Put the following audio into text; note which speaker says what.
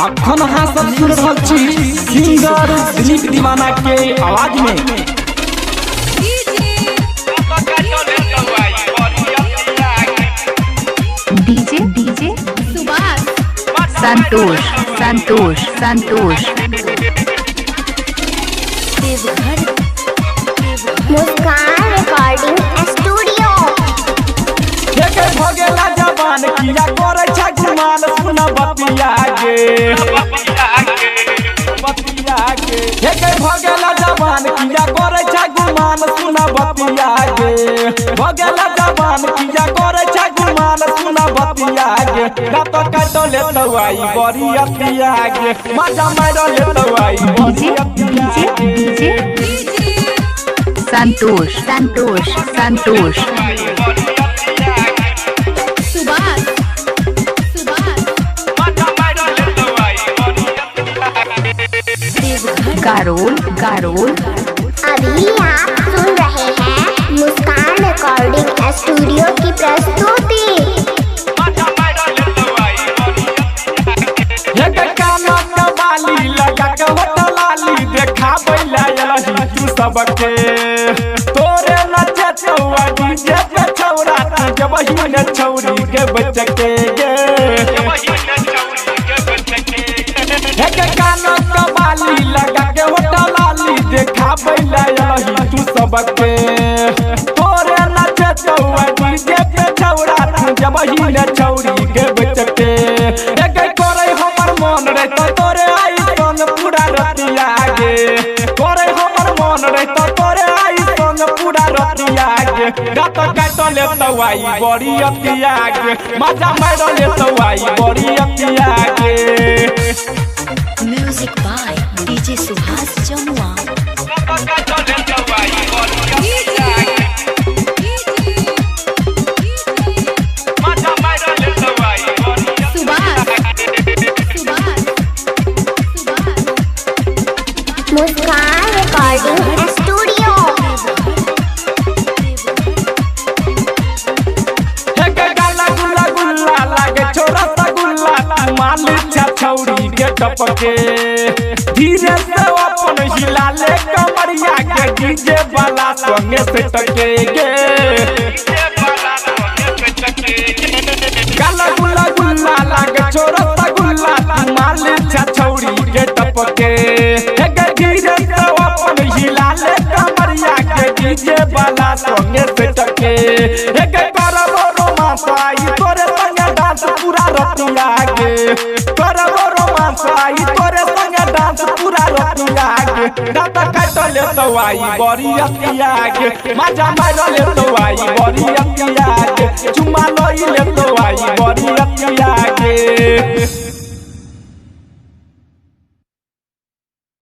Speaker 1: अखन हासत सुन रहल छी सिंगर दिलीप दीवाना के आवाज में।
Speaker 2: डीजे सुभाष संतोष
Speaker 3: मुस्कान रिकॉर्डिंग स्टूडियो।
Speaker 1: एकर भगेला जवान किया करे छ गुमान सुन बतिया गे एकर भगेला जवान किया करे छ गुमान सुन बतिया गे भगेला जवान किया करे छ गुमान सुन बतिया गे रात काट ले तवाई बड़ी अतिया गे मजा मार ले तवाई बड़ी अतिया
Speaker 2: डीजे संतोष सुभाष गारोल।
Speaker 3: अभी आप सुन रहे हैं मुस्कान रिकॉर्डिंग स्टूडियो की प्रस्तुति।
Speaker 1: सबके तोरे नचे चौआ डीजे पे छौरा जब ही छौरी के बचके गे एक कानो कबाली लगा के होटल लाली देखा बैला यही तू सबके तोरे नचे चौआ डीजे पे छौरा जब ही छौरी के बचके एक करे हमर मन रे तोरे आई संग पूरा रतिया गे करे हमर मन रे तोरे आई संग पूरा रतिया गे रात काट ले तवाई बड़ी अतिया गे मजा मार ले तवाई बड़ी अतिया गे।
Speaker 4: Music by DJ Subhash Jamua.
Speaker 3: Muskan recording studio.
Speaker 1: एक गाला गुल्ला गुल्ला लागे छोरा सा गुल्ला मालिक छौरी के टपके धीरे से अपन हिला ले कमरिया के डीजे वाला संगे से टके गे गाला गुल्ला गुल्ला लागे छोरा सा गुल्ला मालिक छौरी के टपके एक धीरे से अपन हिला ले कमरिया के डीजे वाला संगे से टके एक करबो रोमांस आई तोरे संगे डांस पूरा रतिया गे करबो रोमांस आई तोरे संगे डांस पूरा रतिया गे रात काट ले तवाई बड़ी अतिया गे मजा मार ले तवाई बड़ी अतिया गे चुमा लई ले तवाई बड़ी अतिया गे।